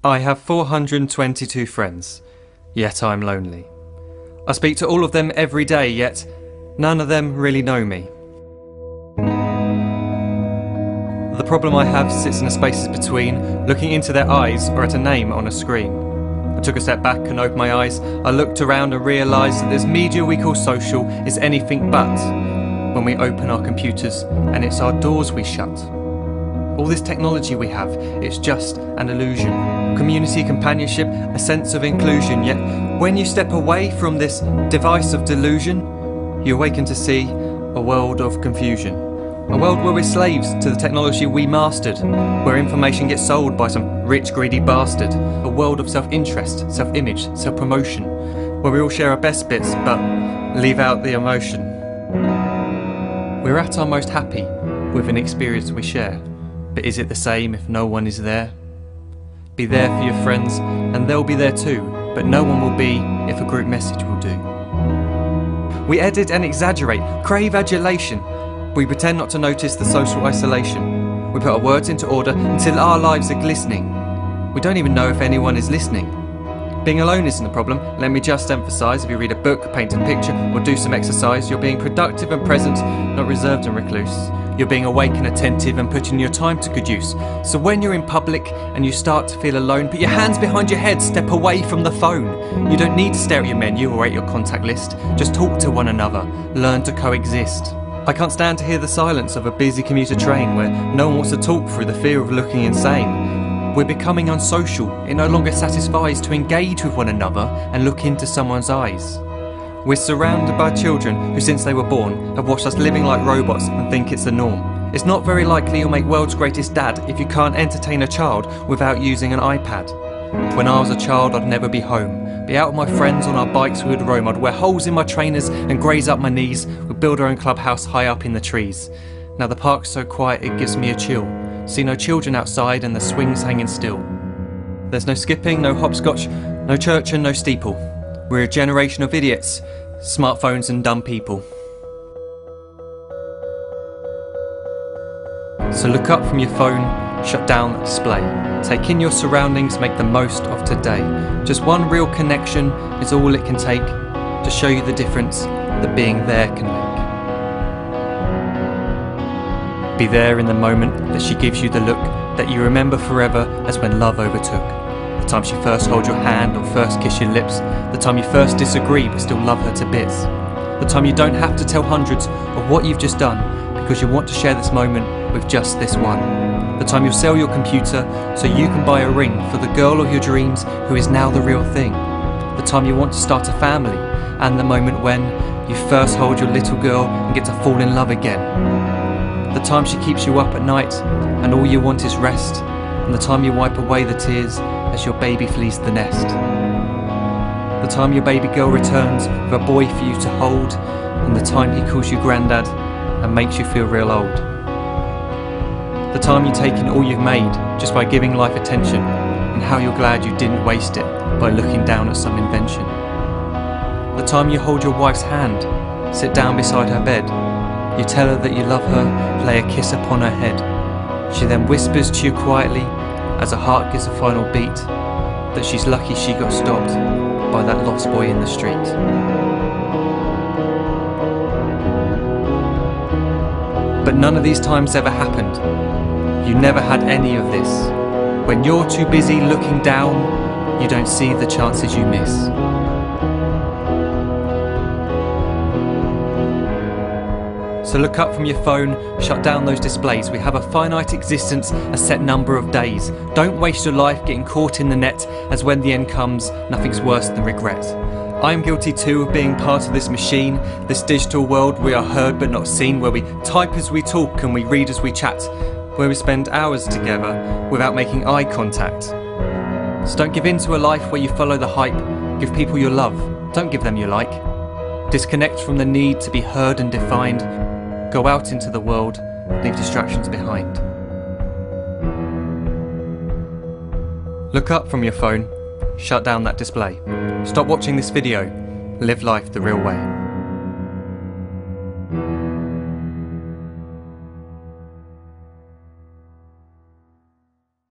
I have 422 friends, yet I'm lonely. I speak to all of them every day, yet none of them really know me. The problem I have sits in the spaces between looking into their eyes or at a name on a screen. I took a step back and opened my eyes. I looked around and realised that this media we call social is anything but when we open our computers and it's our doors we shut. All this technology we have, it's just an illusion. Community, companionship, a sense of inclusion. Yet when you step away from this device of delusion, you awaken to see a world of confusion. A world where we're slaves to the technology we mastered, where information gets sold by some rich, greedy bastard. A world of self-interest, self-image, self-promotion, where we all share our best bits but leave out the emotion. We're at our most happy with an experience we share. But is it the same if no one is there? Be there for your friends and they'll be there too, but no one will be if a group message will do. We edit and exaggerate, crave adulation. We pretend not to notice the social isolation. We put our words into order until our lives are glistening. We don't even know if anyone is listening. Being alone isn't the problem. Let me just emphasise, if you read a book, paint a picture or do some exercise, you're being productive and present, not reserved and recluse. You're being awake and attentive and putting your time to good use. So when you're in public and you start to feel alone, put your hands behind your head, step away from the phone. You don't need to stare at your menu or at your contact list. Just talk to one another. Learn to coexist. I can't stand to hear the silence of a busy commuter train where no one wants to talk through the fear of looking insane. We're becoming unsocial. It no longer satisfies to engage with one another and look into someone's eyes. We're surrounded by children who, since they were born, have watched us living like robots and think it's the norm. It's not very likely you'll make world's greatest dad if you can't entertain a child without using an iPad. When I was a child, I'd never be home. Be out with my friends on our bikes, we would roam. I'd wear holes in my trainers and graze up my knees. We'd build our own clubhouse high up in the trees. Now the park's so quiet it gives me a chill. See no children outside and the swings hanging still. There's no skipping, no hopscotch, no church and no steeple. We're a generation of idiots, smartphones and dumb people. So look up from your phone, shut down the display. Take in your surroundings, make the most of today. Just one real connection is all it can take to show you the difference that being there can make. Be there in the moment that she gives you the look that you remember forever as when love overtook. The time she first holds your hand or first kiss your lips. The time you first disagree but still love her to bits. The time you don't have to tell hundreds of what you've just done because you want to share this moment with just this one. The time you'll sell your computer so you can buy a ring for the girl of your dreams who is now the real thing. The time you want to start a family and the moment when you first hold your little girl and get to fall in love again. The time she keeps you up at night and all you want is rest. And the time you wipe away the tears as your baby flees the nest. The time your baby girl returns with a boy for you to hold, and the time he calls you granddad and makes you feel real old. The time you take in all you've made just by giving life attention, and how you're glad you didn't waste it by looking down at some invention. The time you hold your wife's hand, sit down beside her bed, you tell her that you love her, lay a kiss upon her head. She then whispers to you quietly, as her heart gives a final beat, that she's lucky she got stopped by that lost boy in the street. But none of these times ever happened. You never had any of this. When you're too busy looking down, you don't see the chances you miss. So look up from your phone, shut down those displays. We have a finite existence, a set number of days. Don't waste your life getting caught in the net, as when the end comes, nothing's worse than regret. I'm guilty too of being part of this machine, this digital world we are heard but not seen, where we type as we talk and we read as we chat, where we spend hours together without making eye contact. So don't give in to a life where you follow the hype. Give people your love, don't give them your like. Disconnect from the need to be heard and defined. Go out into the world, leave distractions behind. Look up from your phone, shut down that display. Stop watching this video, live life the real way.